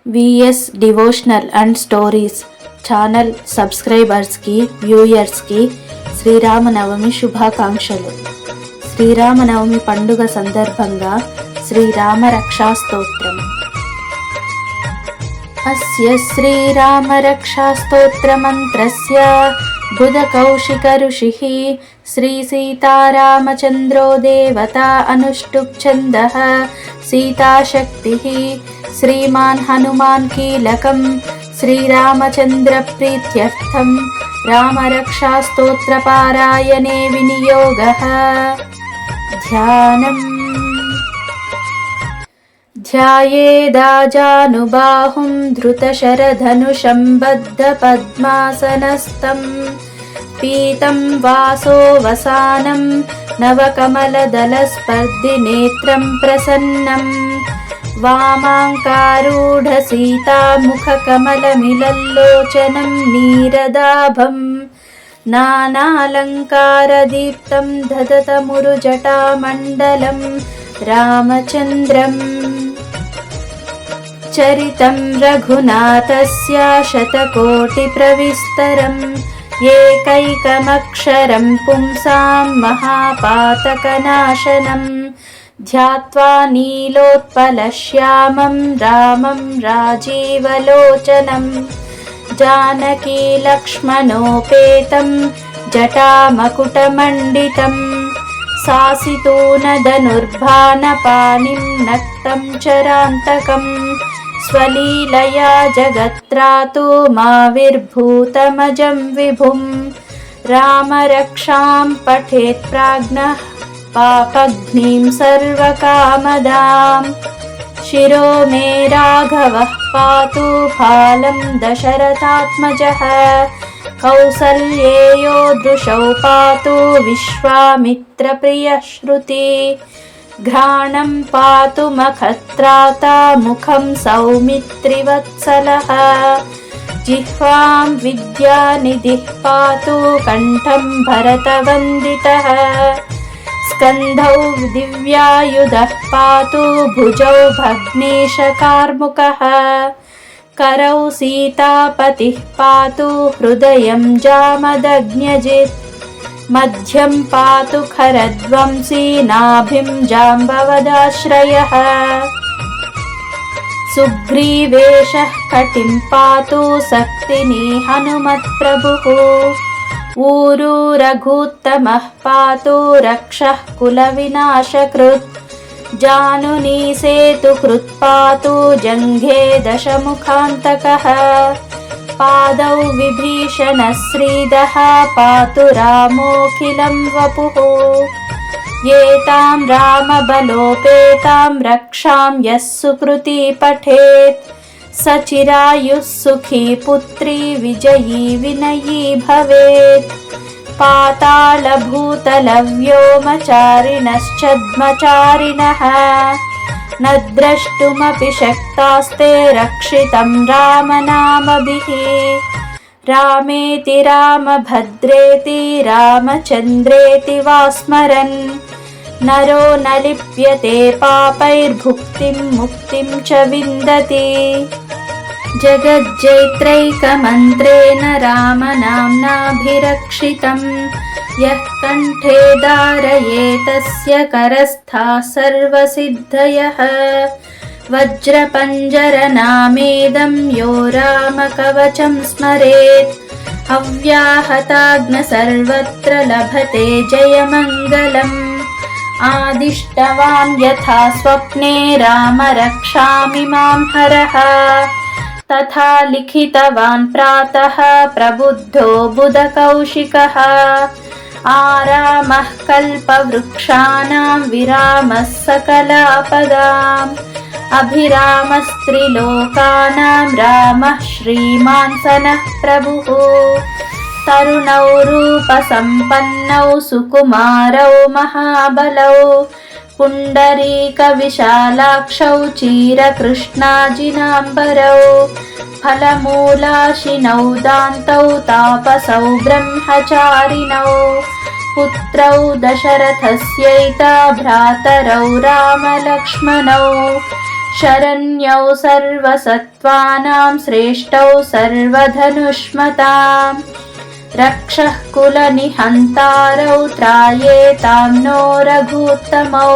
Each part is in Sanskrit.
VS devotional and stories channel సబ్స్క్రైబర్స్కి వ్యూయర్స్కి శ్రీరామనవమి శుభాకాంక్షలు. శ్రీరామనవమి పండుగ సందర్భంగా శ్రీరామ రక్షా స్తోత్రం. అస్య శ్రీరామ రక్షా స్తోత్ర మంత్రస్య బుధ కౌశిక ఋషిః శ్రీ సీతారామచంద్రో దేవతా అనుష్టుప్ ఛందః సీతాశక్తిః శ్రీమాన్ హనుమాన్ కీలకం శ్రీరామచంద్ర ప్రీత్యర్థం రామరక్షా స్తోత్ర పారాయణే వినియోగః. ధ్యానం. ధ్యాయేదాజానుబాహుం ధృతశరధనుషం బద్ధ పద్మాసనస్థం పీతం వాసో వసానం నవకమలదళస్పర్ధి నేత్రం ప్రసన్నం వామాంకారూఢ సీతాముఖకమలమిలల్లోచనం నీరదాభం నానాలంకారదీప్తం దదతమురుజటామండలం రామచంద్రం. చరితం రఘునాథస్య శతకోటిప్రవిస్తరం ఏకైకమక్షరం పుంసాం మహాపాతకనాశనం ధ్యాత్వా నీలోత్పలశ్యామం రామం రాజీవలోచనం జానకీ లక్ష్మణోపేతం జటామకుటమండితం సాసితూనధనుర్భానపాణిం నక్తం చరాంతకం స్వలీలయా జగత్రాతో మావిర్భూతమజం విభుం రామరక్షాం పఠేత్ ప్రాజ్ఞః పాపఘ్నిం సర్వకామదాం. శిరో మే రాఘవః పాతు ఫాలం దశరథాత్మజః కౌసల్యేయో దృశౌ పాతు విశ్వామిత్ర ప్రియః శృతి ఘ్రాణం పాతు మఖత్రాతా ముఖం సౌమిత్రివత్సలః జిహ్వాం విద్యానిధిః పాతు కంఠం భరతవందితః స్కంధౌ దివ్యాయుధః పాతు భుజౌ భగ్నేశకార్ముకః करौ सीतापतिः पातु हृदयं जामदग्न्यजित् मध्यं पातु खरध्वंसी नाभिं जाम्बवदाश्रयः सुग्रीवेशः कटिं पातु सक्तिनी हनुमत्प्रभुः ऊरू रघुत्तमः पातु रक्षः कुलविनाशकृत् जानुनी सेतुकृत् पातु जङ्घे दशमुखान्तकः पादौ विभीषणश्रीदः पातु रामोऽखिलं वपुः एतां रामबलोपेतां रक्षां यः सुकृती पठेत् स चिरायुः सुखी पुत्री विजयी विनयी भवेत्. पातालभूतलव्योमचारिणश्चद्मचारिणः न द्रष्टुमपि शक्तास्ते रक्षितं रामनामभिः रामेति रामभद्रेति रामचन्द्रेति वा स्मरन् नरो न लिप्यते पापैर्भुक्तिं मुक्तिं च विन्दति. जगज्जैत्रैकमन्त्रेण रामनाम्नाभिरक्षितं यः कण्ठे धारयेतस्य करस्थाः सर्वसिद्धयः वज्रपञ्जरनामेदं यो रामकवचं स्मरेत् अव्याहताग्न सर्वत्र लभते जयमङ्गलम्. आदिष्टवान् यथा स्वप्ने राम रक्षामिमां हरः तथा लिखितवान् प्रातः प्रबुद्धो बुधकौशिकः आरामः कल्पवृक्षाणां विरामः सकलापदाम् अभिरामस्त्रिलोकानां रामः श्रीमान् सनः प्रभुः तरुणौ रूपसम्पन्नौ सुकुमारौ महाबलौ पुण्डरीकविशालाक्षौ चीरकृष्णाजिनाम्बरौ फलमूलाशिनौ दान्तौ तापसौ ब्रह्मचारिणौ पुत्रौ दशरथस्यैता भ्रातरौ रामलक्ष्मणौ शरण्यौ सर्वसत्त्वानां श्रेष्ठौ सर्वधनुष्मताम् रक्षः कुलनिहन्तारौ त्रायेतां नो रघूत्तमौ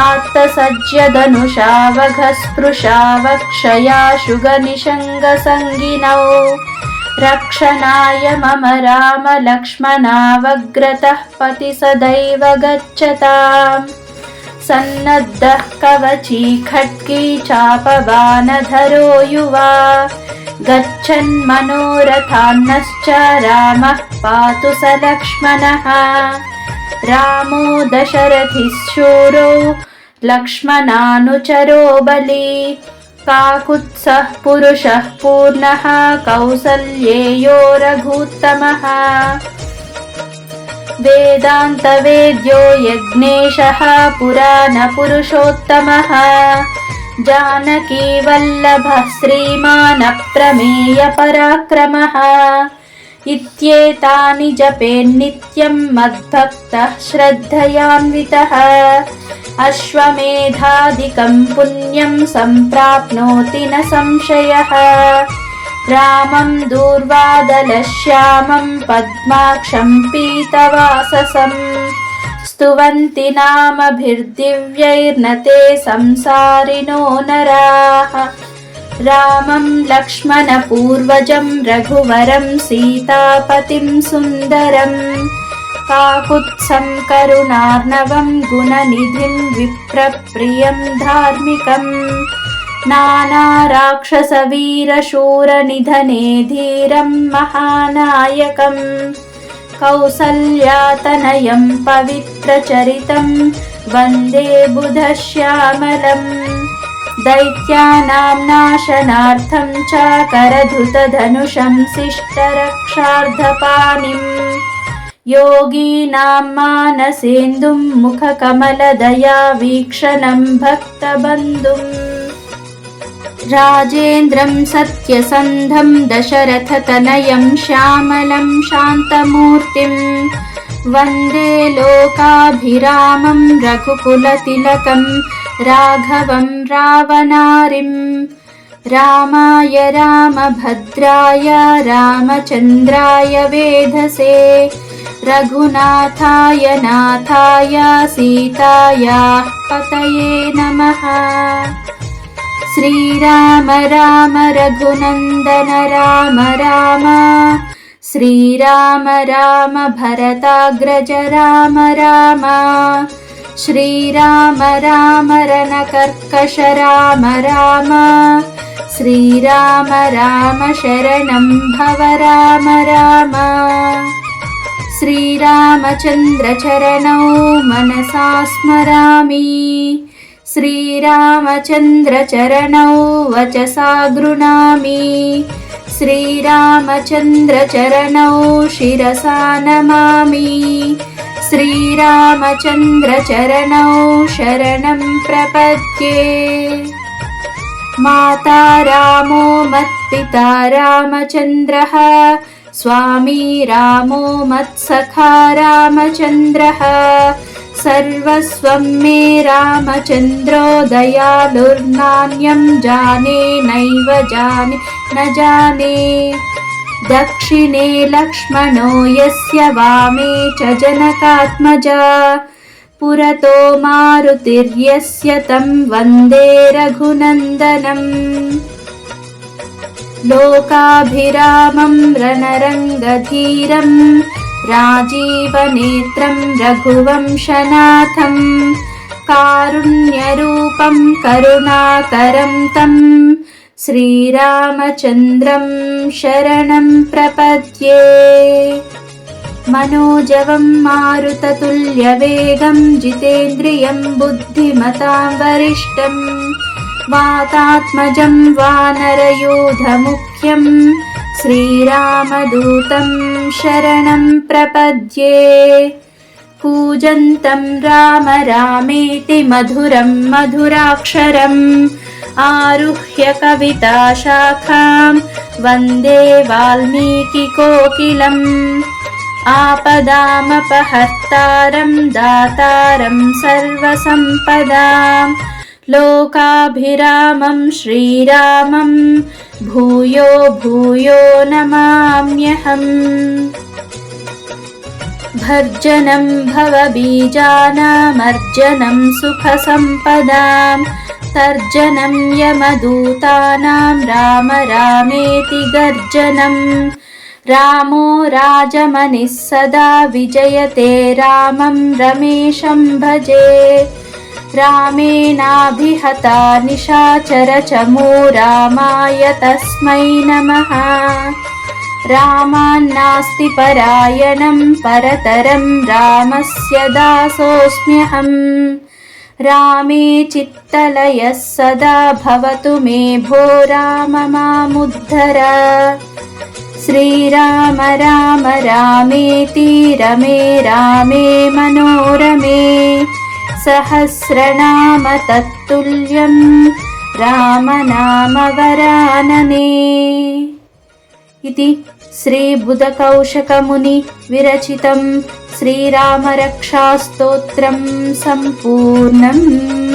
आत्तसज्यधनुषा वघस्पृशा वक्षयाशुगनिषङ्गसङ्गिनौ रक्षणाय मम राम लक्ष्मणावग्रतः पति सदैव गच्छताम् सन्नद्धः कवची खड्गी चापबाणधरो युवा गच्छन्मनोरथान्नश्च रामः पातु स लक्ष्मणः रामो दशरथिः शूरो लक्ष्मणानुचरो बली काकुत्सः पुरुषः पूर्णः कौसल्येयो रघूत्तमः वेदान्तवेद्यो यज्ञेशः पुराणपुरुषोत्तमः जानकीवल्लभः श्रीमान् अप्रमेयपराक्रमः इत्येतानि जपेन्नित्यं मद्भक्तः श्रद्धयान्वितः अश्वमेधादिकं पुण्यं सम्प्राप्नोति न संशयः रामं दूर्वादलश्यामं पद्माक्षं पीतवाससं स्तुवन्ति नामभिर्दिव्यैर्न ते संसारिणो नराः रामं लक्ष्मणपूर्वजं रघुवरं सीतापतिं सुन्दरं काकुत्सं करुणार्णवं गुणनिधिं विप्रप्रियं धार्मिकं नानाराक्षसवीरशूरनिधने धीरं महानायकं कौसल्यातनयं पवित्रचरितं वन्दे बुधश्यामलम् दैत्यानां नाशनार्थं च करधृतधनुषं शिष्टरक्षार्धपाणिं योगीनां मानसेन्दुं मुखकमलदया वीक्षणं भक्तबन्धुम् राजेन्द्रं सत्यसन्धं दशरथतनयं श्यामलं शान्तमूर्तिं वन्दे लोकाभिरामं रघुकुलतिलकं राघवं रावणारिं रामाय रामभद्राय रामचन्द्राय वेधसे रघुनाथाय नाथाय सीतायाः पतये नमः श्रीराम राम रघुनन्दन राम राम श्रीराम राम भरताग्रज राम राम श्रीराम राम रणकर्कश राम राम श्रीराम राम शरणं भव राम राम श्रीरामचन्द्रचरणौ मनसा स्मरामि श्रीरामचन्द्रचरणौ वचसा गृह्णामि श्रीरामचन्द्रचरणौ शिरसा नमामि श्रीरामचन्द्रचरणौ शरणं प्रपद्ये माता रामो मत्पिता रामचन्द्रः स्वामी रामो मत्सखा रामचन्द्रः सर्वस्वं मे रामचन्द्रो दयालुर्नान्यं जाने नैव जाने न जाने दक्षिणे लक्ष्मणो यस्य वामे च जनकात्मजा पुरतो मारुतिर्यस्य तं वन्दे रघुनन्दनम् लोकाभिरामं रणरङ्गधीरं राजीवनेत्रं रघुवंशनाथं कारुण्यरूपं करुणाकरं तं श्रीरामचन्द्रं शरणं प्रपद्ये मनोजवं मारुततुल्यवेगं जितेन्द्रियं बुद्धिमतां वरिष्ठं वातात्मजं वानरयूथमुख्यं श्रीरामदूतं शरणं प्रपद्ये कूजन्तं राम रामेति मधुरं मधुराक्षरम् आरुह्य कविताशाखां वन्दे वाल्मीकिकोकिलम् आपदामपहर्तारं दातारं सर्वसम्पदां लोकाभिरामं श्रीरामं भूयो भूयो नमाम्यहम्। भर्जनं भवबीजानामर्जनं सुखसम्पदां तर्जनं यमदूतानां राम रामेति गर्जनम्। रामो राजमनिः सदा विजयते रामं रमेशं भजे। रामेणाभिहता निशाचरचमू रामाय तस्मै नमः। रामान्नास्ति परायणं परतरं रामस्य दासोऽस्म्यहम्। रामे चित्तलयः सदा भवतु मे भो राम मामुद्धर। श्रीराम राम रामेति रमे रामे मनोरमे सहस्रनाम तत्तुल्यं रामनाम वरानने। इति श्रीबुधकौशकमुनि विरचितं श्रीरामरक्षास्तोत्रं सम्पूर्णम्।